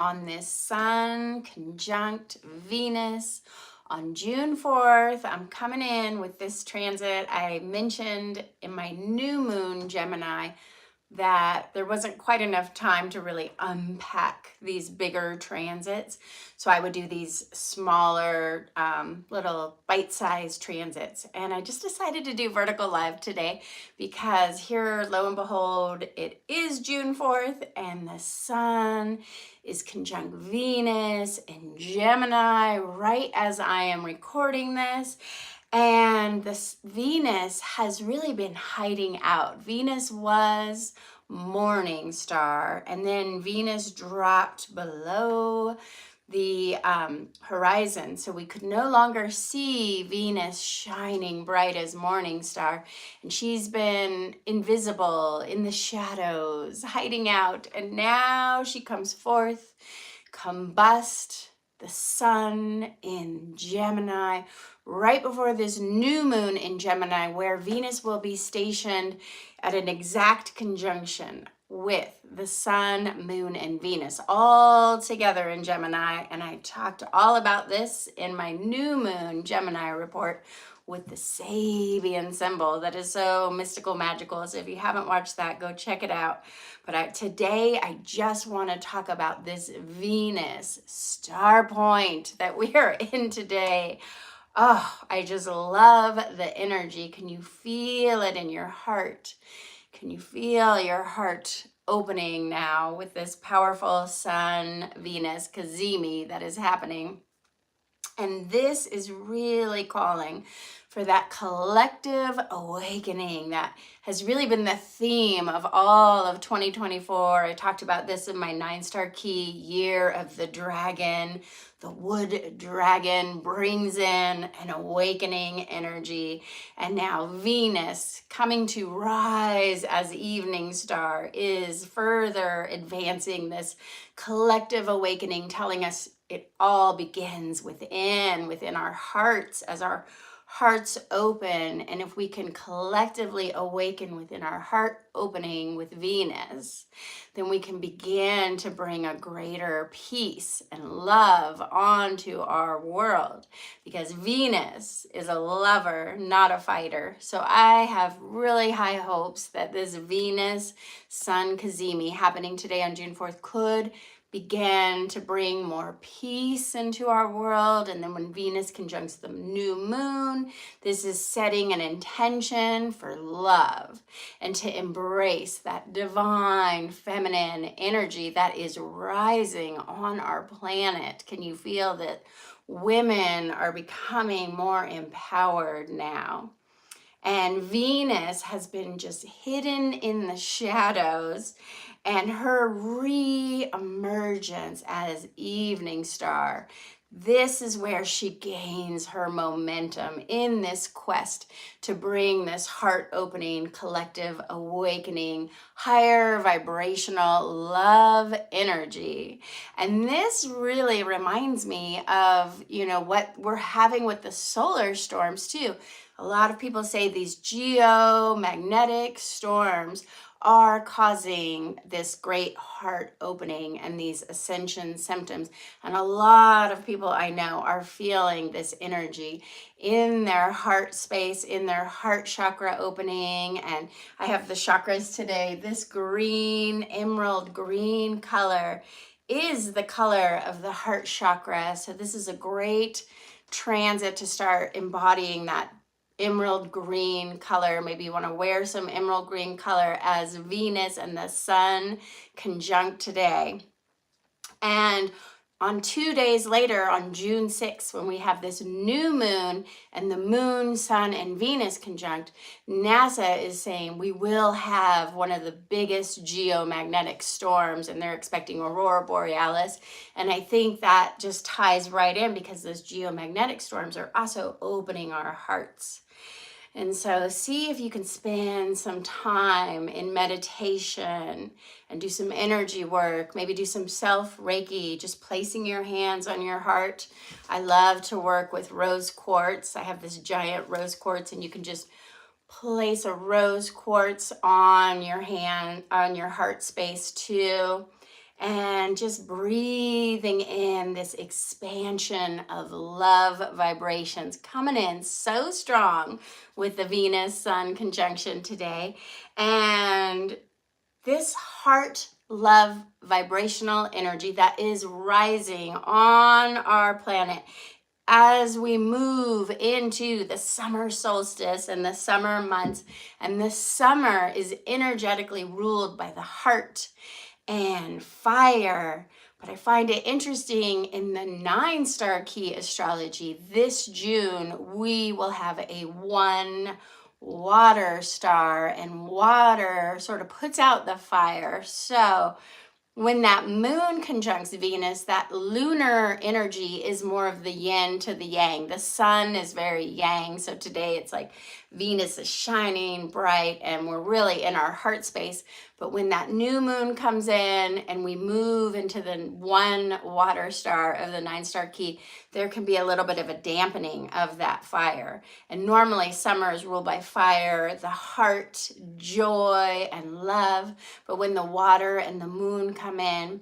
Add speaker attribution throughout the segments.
Speaker 1: on this Sun conjunct Venus on June 4th. I'm coming in with this transit. I mentioned in my new moon Gemini that there wasn't quite enough time to really unpack these bigger transits. So I would do these smaller, little bite-sized transits. And I just decided to do Vertical Live today because here, lo and behold, it is June 4th and the Sun is conjunct Venus in Gemini right as I am recording this. And this Venus has really been hiding out. Venus was morning star, and then Venus dropped below the horizon. So we could no longer see Venus shining bright as morning star. And she's been invisible in the shadows, hiding out. And now she comes forth, combust the Sun in Gemini, right before this new moon in Gemini, where Venus will be stationed at an exact conjunction with the Sun, Moon, and Venus all together in Gemini. And I talked all about this in my new moon Gemini report with the Sabian symbol that is so mystical, magical. So if you haven't watched that, go check it out. But today, I just want to talk about this Venus star point that we are in today. Oh, I just love the energy. Can you feel it in your heart? Can you feel your heart opening now with this powerful Sun, Venus, Cazimi that is happening? And this is really calling for that collective awakening that has really been the theme of all of 2024. I talked about this in my 9-star key, Year of the Dragon. The wood dragon brings in an awakening energy. And now Venus, coming to rise as evening star, is further advancing this collective awakening, telling us it all begins within our hearts, as our hearts open. And if we can collectively awaken within our heart opening with Venus, then we can begin to bring a greater peace and love onto our world, because Venus is a lover, not a fighter. So I have really high hopes that this Venus Sun Cazimi happening today on June 4th could begin to bring more peace into our world. And then when Venus conjuncts the new moon, this is setting an intention for love and to embrace that divine feminine energy that is rising on our planet. Can you feel that women are becoming more empowered now? And Venus has been just hidden in the shadows, and her re-emergence as evening star, this is where she gains her momentum in this quest to bring this heart-opening, collective awakening, higher vibrational love energy. And this really reminds me of, what we're having with the solar storms too. A lot of people say these geomagnetic storms are causing this great heart opening and these ascension symptoms. And a lot of people I know are feeling this energy in their heart space, in their heart chakra opening. And I have the chakras today. This green, emerald green color is the color of the heart chakra. So this is a great transit to start embodying that emerald green color. Maybe you want to wear some emerald green color as Venus and the Sun conjunct today. And on 2 days later, on June 6th, when we have this new moon and the moon, Sun, and Venus conjunct, NASA is saying we will have one of the biggest geomagnetic storms, and they're expecting aurora borealis. And I think that just ties right in, because those geomagnetic storms are also opening our hearts. And so see if you can spend some time in meditation and do some energy work, maybe do some self-Reiki, just placing your hands on your heart. I love to work with rose quartz. I have this giant rose quartz, and you can just place a rose quartz on your hand, on your heart space too. and just breathing in this expansion of love vibrations coming in so strong with the Venus-Sun conjunction today. And this heart love vibrational energy that is rising on our planet as we move into the summer solstice and the summer months. And the summer is energetically ruled by the heart and fire. But I find it interesting in the 9-star key astrology, this June, we will have a 1 water star, and water sort of puts out the fire. So when that moon conjuncts Venus, that lunar energy is more of the yin to the yang. The sun is very yang. So today it's like Venus is shining bright and we're really in our heart space. But when that new moon comes in and we move into the 1 water star of the 9-star key, there can be a little bit of a dampening of that fire. And normally summer is ruled by fire, the heart, joy, and love. But when the water and the moon come in,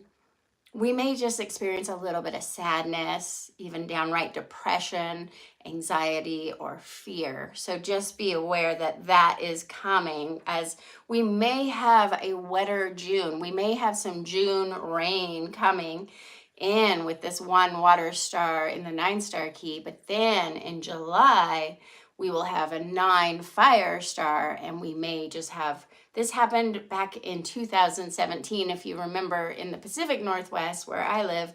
Speaker 1: we may just experience a little bit of sadness, even downright depression, anxiety, or fear. So just be aware that that is coming, as we may have a wetter June. We may have some June rain coming in with this 1 water star in the 9-star key. But then in July, we will have a 9 fire star, and we may just have, this happened back in 2017, if you remember, in the Pacific Northwest where I live.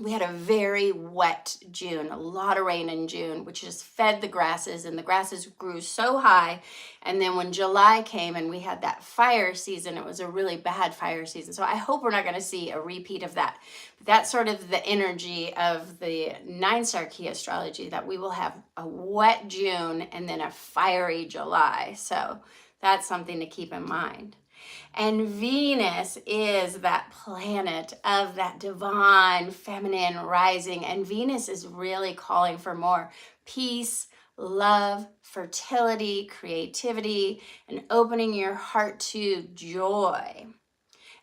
Speaker 1: We had a very wet June, a lot of rain in June, which just fed the grasses, and the grasses grew so high. And then when July came and we had that fire season, it was a really bad fire season. So I hope we're not going to see a repeat of that. That's sort of the energy of the 9-star key astrology, that we will have a wet June and then a fiery July. So that's something to keep in mind. And Venus is that planet of that divine feminine rising. And Venus is really calling for more peace, love, fertility, creativity, and opening your heart to joy.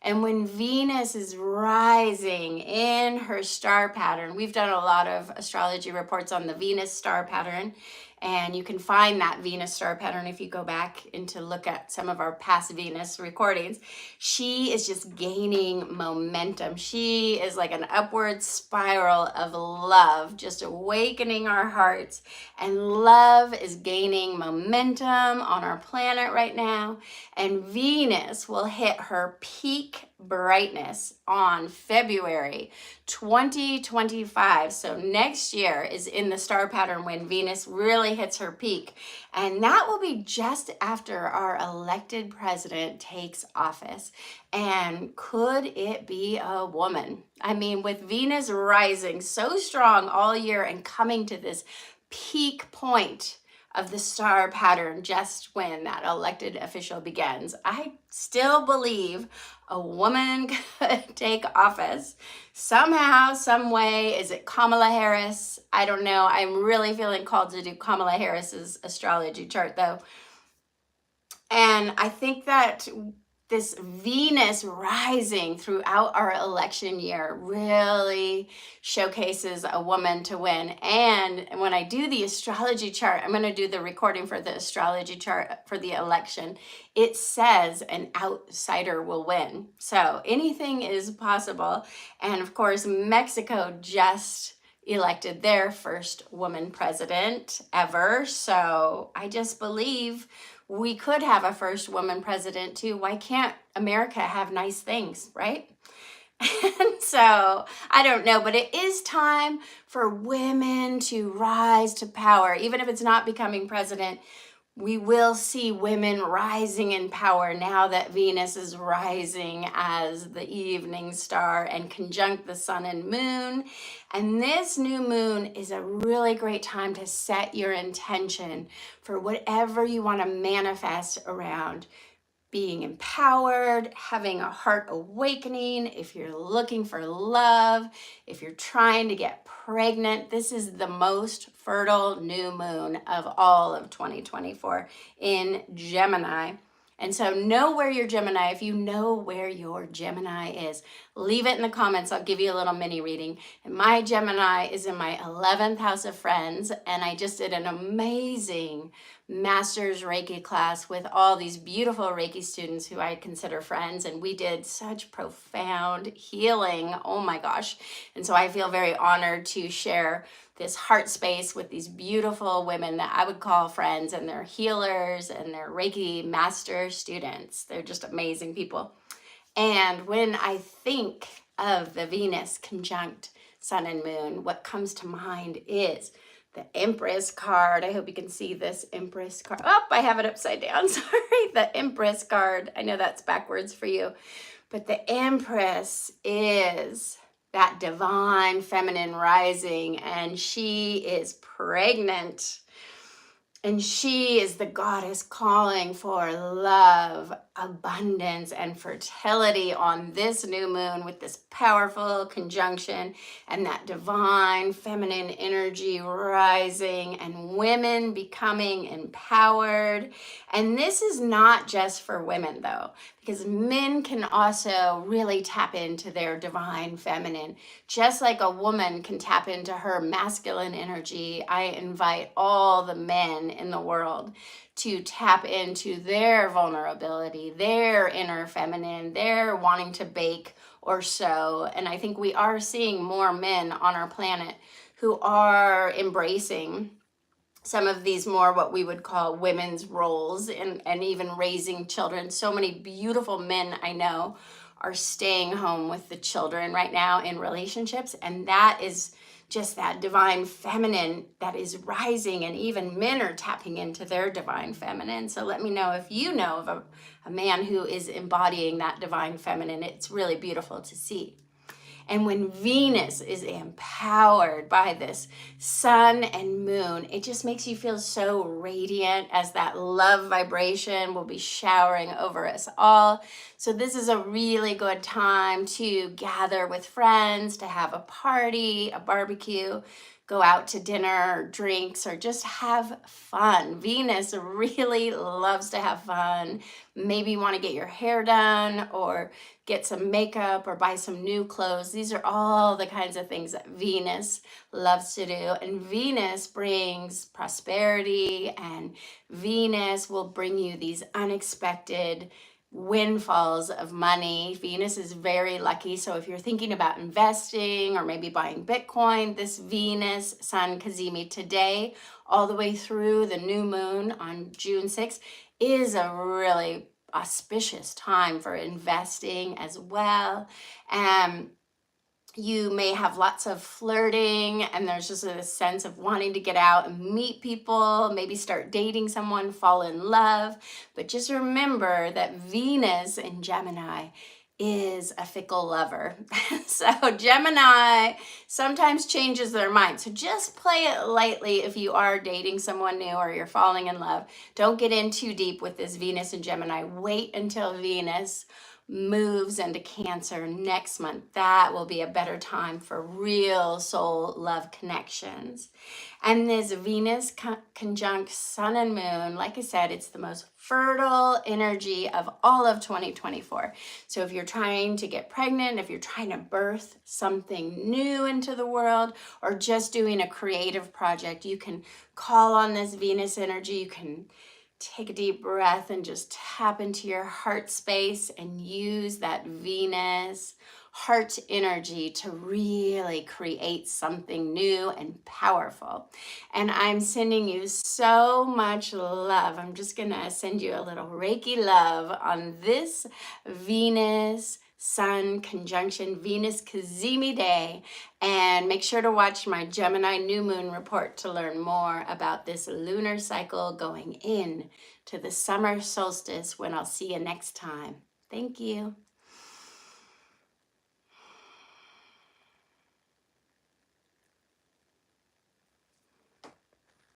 Speaker 1: And when Venus is rising in her star pattern, we've done a lot of astrology reports on the Venus star pattern, and you can find that Venus star pattern if you go back and to look at some of our past Venus recordings. She is just gaining momentum. She is like an upward spiral of love, just awakening our hearts. And love is gaining momentum on our planet right now. And Venus will hit her peak brightness on February 2025. So next year is in the star pattern when Venus really hits her peak. And that will be just after our elected president takes office. And could it be a woman? I mean, with Venus rising so strong all year and coming to this peak point of the star pattern just when that elected official begins, I still believe a woman could take office somehow, some way. Is it Kamala Harris? I don't know. I'm really feeling called to do Kamala Harris's astrology chart though. And I think that this Venus rising throughout our election year really showcases a woman to win. And when I do the astrology chart, I'm going to do the recording for the astrology chart for the election. It says an outsider will win. So anything is possible. And of course, Mexico just elected their first woman president ever. So I just believe we could have a first woman president too. Why can't America have nice things, right? And so I don't know, but it is time for women to rise to power. Even if it's not becoming president, we will see women rising in power now that Venus is rising as the evening star and conjunct the sun and moon. And this new moon is a really great time to set your intention for whatever you want to manifest around being empowered, having a heart awakening. If you're looking for love, if you're trying to get pregnant, this is the most fertile new moon of all of 2024 in Gemini. And so know where your Gemini, if you know where your Gemini is, leave it in the comments. I'll give you a little mini reading. And my Gemini is in my 11th house of friends, and I just did an amazing master's Reiki class with all these beautiful Reiki students who I consider friends, and we did such profound healing. Oh my gosh. And so I feel very honored to share this heart space with these beautiful women that I would call friends, and they're healers and they're Reiki master students. They're just amazing people. And when I think of the Venus conjunct Sun and Moon, what comes to mind is the Empress card. I hope you can see this Empress card. Oh, I have it upside down. Sorry, the Empress card. I know that's backwards for you, but the Empress is that divine feminine rising, and she is pregnant. And she is the goddess calling for love, abundance, and fertility on this new moon with this powerful conjunction and that divine feminine energy rising and women becoming empowered. And this is not just for women though, because men can also really tap into their divine feminine. Just like a woman can tap into her masculine energy, I invite all the men in the world to tap into their vulnerability, their inner feminine, their wanting to bake or sew. And I think we are seeing more men on our planet who are embracing some of these more what we would call women's roles, and even raising children. So many beautiful men I know are staying home with the children right now in relationships, and that is just that divine feminine that is rising, and even men are tapping into their divine feminine. So let me know if you know of a man who is embodying that divine feminine. It's really beautiful to see. And when Venus is empowered by this sun and moon, it just makes you feel so radiant, as that love vibration will be showering over us all. So this is a really good time to gather with friends, to have a party, a barbecue, go out to dinner or drinks, or just have fun. Venus really loves to have fun. Maybe you want to get your hair done or get some makeup or buy some new clothes. These are all the kinds of things that Venus loves to do. And Venus brings prosperity, and Venus will bring you these unexpected windfalls of money. Venus is very lucky. So if you're thinking about investing or maybe buying Bitcoin, this Venus Sun Cazimi today, all the way through the new moon on June 6th, is a really auspicious time for investing as well. You may have lots of flirting, and there's just a sense of wanting to get out and meet people, maybe start dating someone, fall in love. But just remember that Venus in Gemini is a fickle lover. So Gemini sometimes changes their mind. So just play it lightly if you are dating someone new or you're falling in love. Don't get in too deep with this Venus and Gemini. Wait until Venus moves into Cancer next month. That will be a better time for real soul love connections. And this Venus conjunct Sun and Moon, like I said, it's the most fertile energy of all of 2024. So if you're trying to get pregnant, if you're trying to birth something new into the world, or just doing a creative project, you can call on this Venus energy. You can take a deep breath and just tap into your heart space and use that Venus heart energy to really create something new and powerful. And I'm sending you so much love. I'm just gonna send you a little Reiki love on this Venus Sun conjunction Venus Cazimi day, and make sure to watch my Gemini new moon report to learn more about this lunar cycle going in to the summer solstice, when I'll see you next time. Thank you.